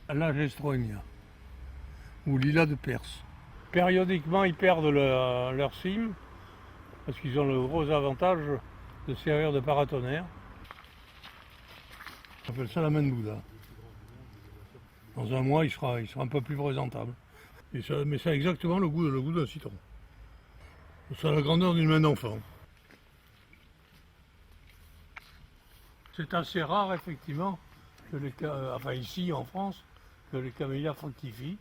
La Gestronia, ou lilas de Perse. Périodiquement, ils perdent leur cime, parce qu'ils ont le gros avantage de servir de paratonnerre. On appelle ça la main de Bouddha. Dans un mois, il sera un peu plus présentable. Mais ça a exactement le goût d'un citron. Ça a la grandeur d'une main d'enfant. C'est assez rare, effectivement, enfin ici en France, que les camélias fructifient.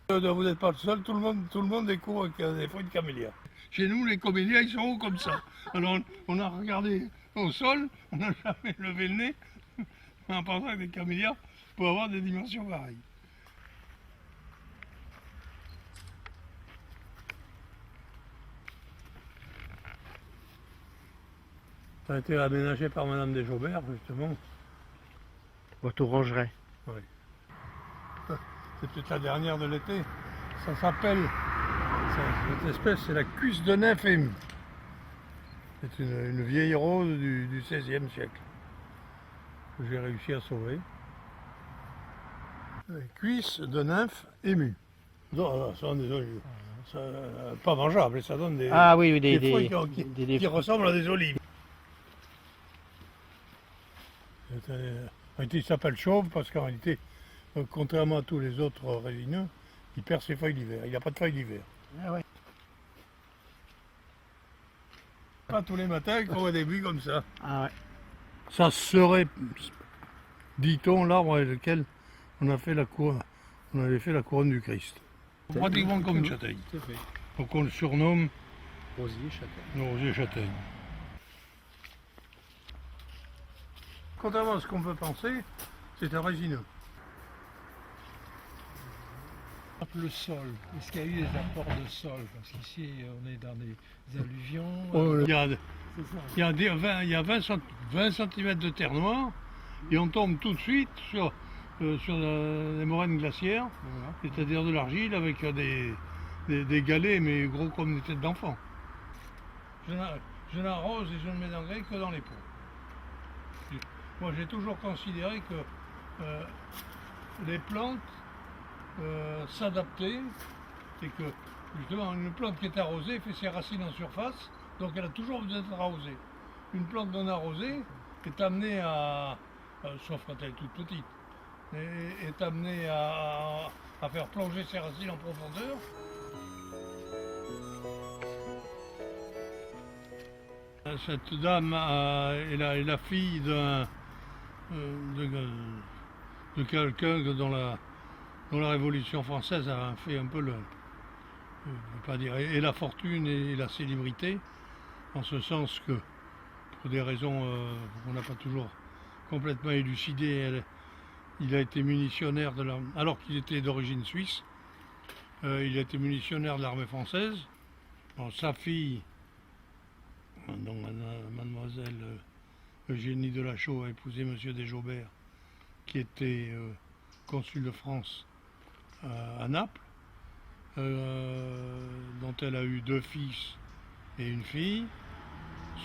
Vous n'êtes pas le seul, tout le monde découvre avec des fruits de camélia. Chez nous, les camélias, ils sont hauts comme ça. Alors, on a regardé au sol, on n'a jamais levé le nez, en pensant que des camélias pour avoir des dimensions pareilles. Ça a été aménagé par Madame des Jaubert, justement. Votre orangerie. Oui. C'est peut-être la dernière de l'été. Ça s'appelle, cette espèce, c'est la cuisse de nymphe émue. C'est une vieille rose du XVIe siècle que j'ai réussi à sauver. Cuisse de nymphe émue. Non, ça donne des olives. Pas mangeable, ça donne des, Ah oui, des fruits qui ressemblent à des olives. Il s'appelle chauve parce qu'en réalité, contrairement à tous les autres résineux, il perd ses feuilles d'hiver. Il n'a pas de feuilles d'hiver. Ah ouais. Pas tous les matins qu'on voit des buis comme ça. Ah ouais. Ça serait, dit-on, l'arbre avec lequel on avait fait la couronne du Christ. Pratiquement comme une châtaigne. Donc on le surnomme Rosier châtaigne. rosier châtaigne. Contrairement à ce qu'on peut penser, c'est un résineux. Le sol, est-ce qu'il y a eu des apports de sol? Parce qu'ici on est dans des alluvions. Il y a 20 cm de terre noire et on tombe tout de suite sur les moraines glaciaires, Voilà. c'est-à-dire de l'argile avec des galets mais gros comme des têtes d'enfant. Je n'arrose et je ne mets d'engrais que dans les pots. Moi j'ai toujours considéré que les plantes s'adapter, c'est que justement une plante qui est arrosée fait ses racines en surface, donc elle a toujours besoin d'être arrosée. Une plante non arrosée est amenée sauf quand elle est toute petite, est amenée à faire plonger ses racines en profondeur. Cette dame est la fille de quelqu'un dont la Révolution française a fait un peu je ne vais pas dire, et la fortune et la célébrité, en ce sens que, pour des raisons qu'on n'a pas toujours complètement élucidées, il a été munitionnaire alors qu'il était d'origine suisse, il a été munitionnaire de l'armée française. Bon, sa fille, donc mademoiselle Eugénie Delachaux, a épousé monsieur des Jaubert, qui était consul de France à Naples, dont elle a eu 2 fils et une fille.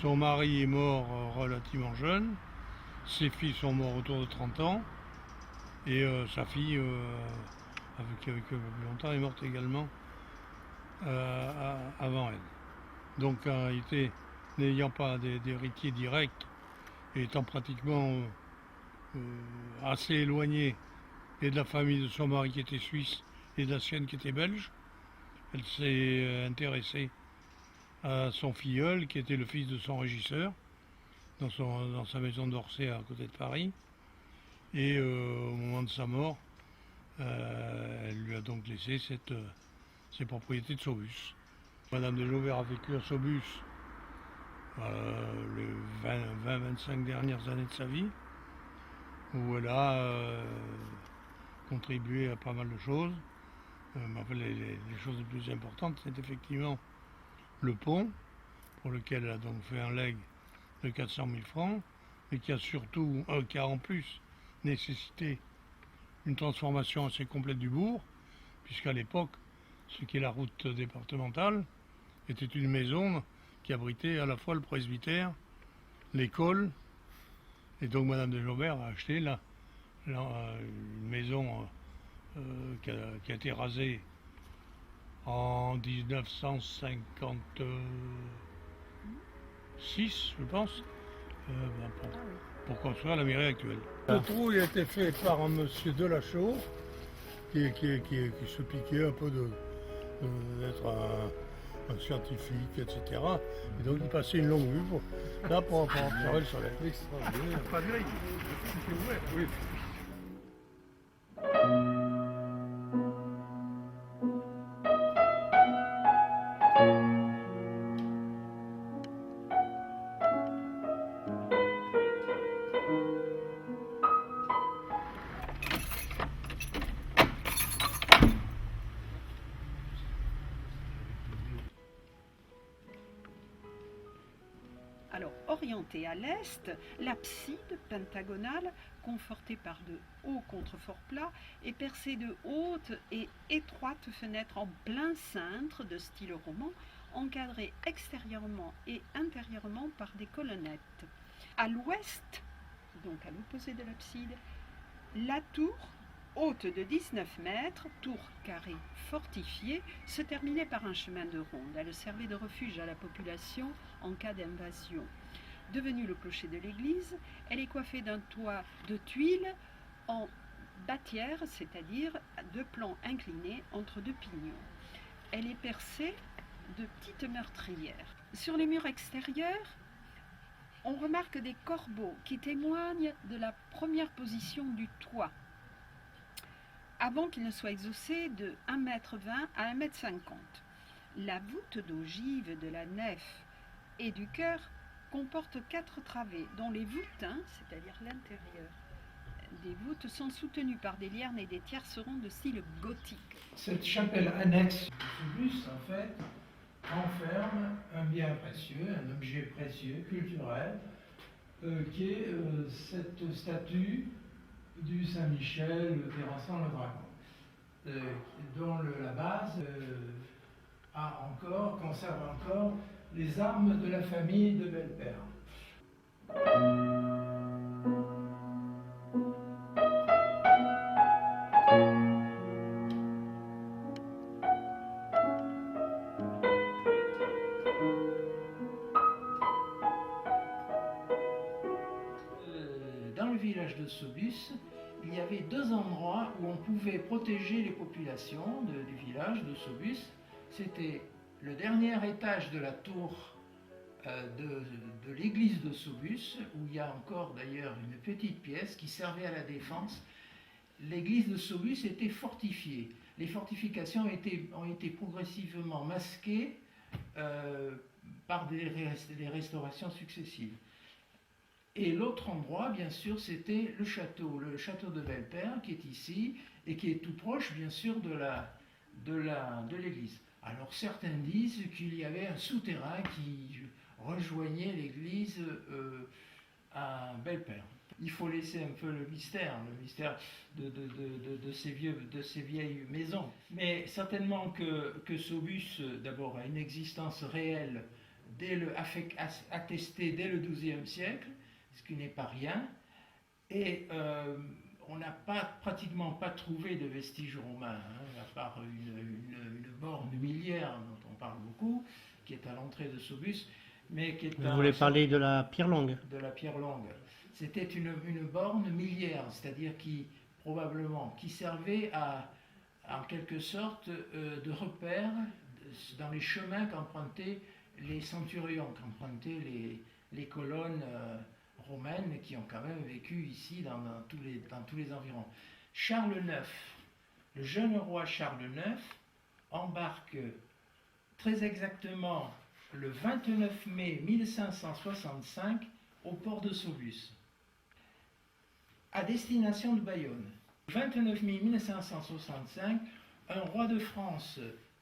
Son mari est mort relativement jeune, ses filles sont morts autour de 30 ans, et sa fille, qui a vécu un peu plus longtemps, est morte également avant elle. Donc en réalité, n'ayant pas d'héritier direct, et étant pratiquement assez éloignée et de la famille de son mari qui était suisse et de la sienne qui était belge, elle s'est intéressée à son filleul qui était le fils de son régisseur dans sa maison d'Orsay à côté de Paris, et au moment de sa mort elle lui a donc laissé ses propriétés de Saubus. Madame de Jaubert a vécu à Saubus les 20-25 dernières années de sa vie, où elle a contribué à pas mal de choses. Les choses les plus importantes, c'est effectivement le pont, pour lequel elle a donc fait un legs de 400 000 francs, et qui a en plus nécessité une transformation assez complète du bourg, puisqu'à l'époque, ce qui est la route départementale, était une maison qui abritait à la fois le presbytère, l'école, et donc Madame de Jaubert a acheté là une maison qui a été rasée en 1956, je pense, pour construire la mairie actuelle. Ce trou il a été fait par un monsieur Delachaux qui se piquait un peu d'être un scientifique, etc. Et donc il passait une longue vue pour observer le soleil. Extraordinaire. Pas de l'œil, c'était ouvert. Oui. Alors, orientée à l'est, l'abside pentagonale, confortée par de hauts contreforts plats, est percée de hautes et étroites fenêtres en plein cintre de style roman, encadrées extérieurement et intérieurement par des colonnettes. À l'ouest, donc à l'opposé de l'abside, la tour, haute de 19 mètres, tour carrée fortifiée, se terminait par un chemin de ronde. Elle servait de refuge à la population en cas d'invasion. Devenue le clocher de l'église, elle est coiffée d'un toit de tuiles en bâtière, c'est-à-dire de plan incliné entre deux pignons. Elle est percée de petites meurtrières. Sur les murs extérieurs, on remarque des corbeaux qui témoignent de la première position du toit, avant qu'il ne soit exaucé de 1,20 m à 1,50 m. La voûte d'ogive de la nef et du chœur comporte 4 travées, dont les voûtins, c'est-à-dire l'intérieur des voûtes, sont soutenus par des liernes et des tiercerons de style gothique. Cette chapelle annexe de Phébus, en fait, renferme un bien précieux, un objet précieux, culturel, qui est cette statue du Saint-Michel terrassant le dragon, dont la base conserve encore les armes de la famille de Belpère. Dans le village de Saubus, il y avait 2 endroits où on pouvait protéger les populations du village de Saubus. C'était le dernier étage de la tour de l'église de Saubus, où il y a encore d'ailleurs une petite pièce qui servait à la défense. L'église de Saubus était fortifiée. Les fortifications ont été progressivement masquées par des restaurations successives. Et l'autre endroit, bien sûr, c'était le château de Belpère, qui est ici, et qui est tout proche, bien sûr, de l'église. Alors certains disent qu'il y avait un souterrain qui rejoignait l'église à Belpère. Il faut laisser un peu le mystère de ces vieilles maisons. Mais certainement que Saubus, d'abord, a une existence réelle attestée dès le XIIe siècle, ce qui n'est pas rien, et on n'a pratiquement pas trouvé de vestiges romains, à part une borne milliaire dont on parle beaucoup, qui est à l'entrée de Saubus, mais qui est Vous voulez parler de la pierre longue? De la pierre longue. C'était une borne milliaire, c'est-à-dire qui servait en quelque sorte de repère dans les chemins qu'empruntaient les centurions, qu'empruntaient les colonnes romaines qui ont quand même vécu ici dans tous les environs. Charles IX, le jeune roi Charles IX, embarque très exactement le 29 mai 1565 au port de Saubus, à destination de Bayonne. Le 29 mai 1565, un roi de France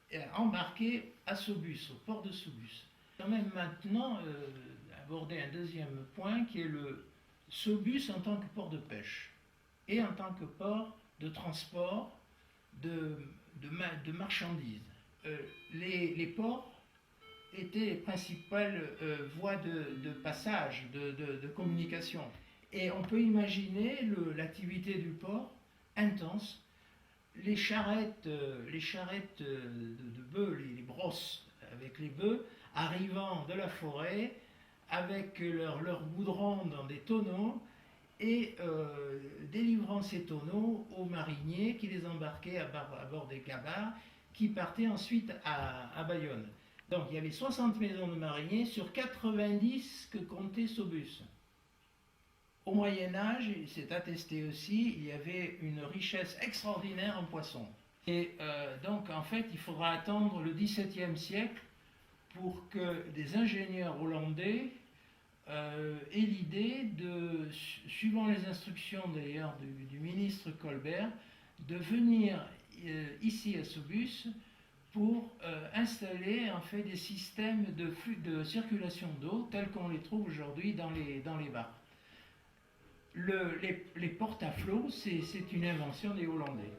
est embarqué à Saubus, au port de Saubus. Quand même maintenant aborder un deuxième point qui est le Saubus en tant que port de pêche et en tant que port de transport de marchandises. Les ports étaient les principales voies de passage, de communication. Et on peut imaginer l'activité du port intense, les charrettes de bœufs, les brosses avec les bœufs, arrivant de la forêt avec leur goudron dans des tonneaux et délivrant ces tonneaux aux mariniers qui les embarquaient à bord des cabards qui partaient ensuite à Bayonne. Donc il y avait 60 maisons de mariniers sur 90 que comptait Saubus. Au Moyen-Âge, c'est attesté aussi, il y avait une richesse extraordinaire en poissons. Et donc en fait, il faudra attendre le XVIIe siècle pour que des ingénieurs hollandais aient l'idée de, suivant les instructions d'ailleurs du ministre Colbert, de venir ici à Saubus pour installer en fait des systèmes de circulation d'eau tels qu'on les trouve aujourd'hui dans les bars. Les portes à flot, c'est une invention des Hollandais.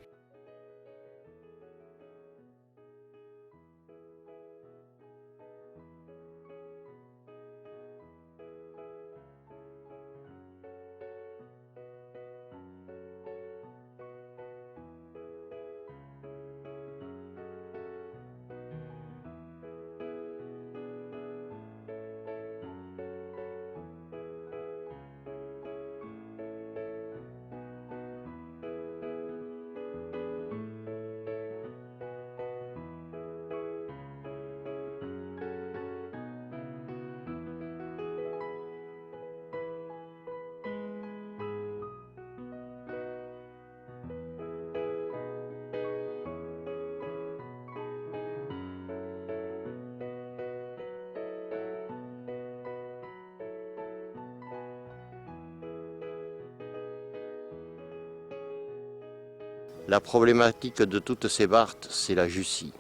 La problématique de toutes ces barthes, c'est la jussie.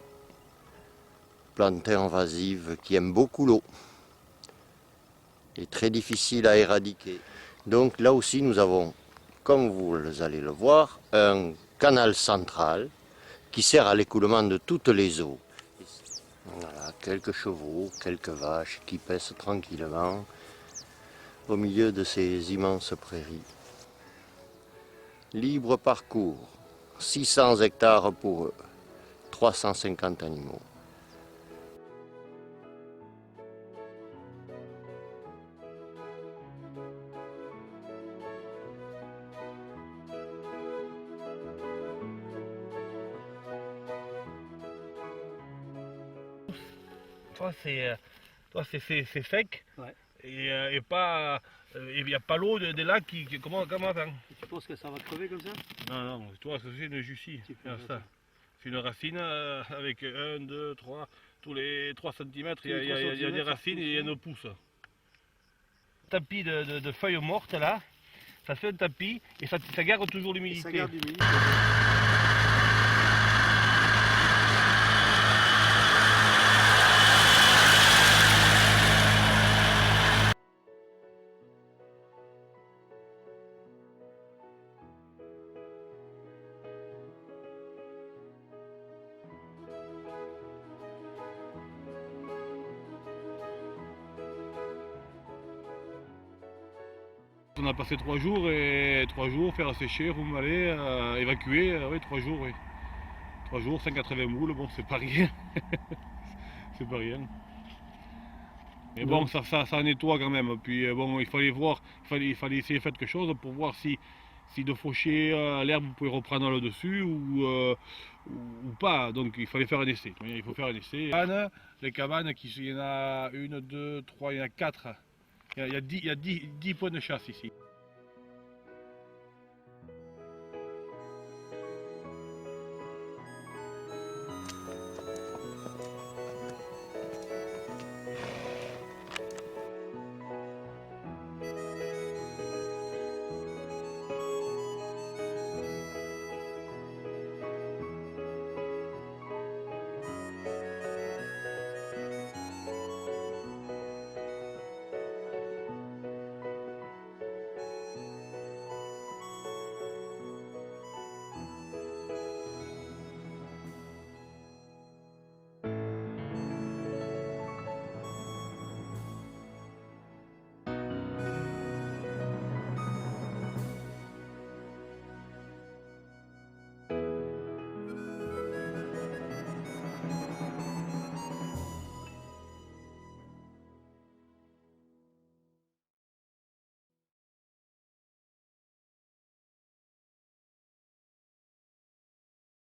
Plante invasive qui aime beaucoup l'eau et très difficile à éradiquer. Donc là aussi nous avons, comme vous allez le voir, un canal central qui sert à l'écoulement de toutes les eaux. Voilà, quelques chevaux, quelques vaches qui paissent tranquillement au milieu de ces immenses prairies. Libre parcours. 600 hectares pour eux, 350 animaux. Toi c'est sec, Ouais. et pas, il n'y a pas l'eau des lacs comment faire? Tu penses que ça va crever comme ça? Non, toi c'est une jussie, regarde ça. C'est une racine avec 1, 2, 3, tous les 3 cm, il y a des racines et il y a une pousse. Tapis de feuilles mortes là, ça fait un tapis et ça garde toujours l'humidité. Ça garde l'humidité. On a passé 3 jours et 3 jours faire sécher, remballer, évacuer, oui 3 jours oui. 3 jours, 180 moules, bon c'est pas rien. C'est pas rien. Mais bon ça nettoie quand même. Puis bon il fallait voir, il fallait essayer de faire quelque chose pour voir si de faucher l'herbe vous pouvez reprendre le dessus ou pas. Donc il fallait faire un essai. Il faut faire un essai. Les cabanes, il y en a 1, 2, 3, il y en a 4. Il y a 10 points de chasse ici.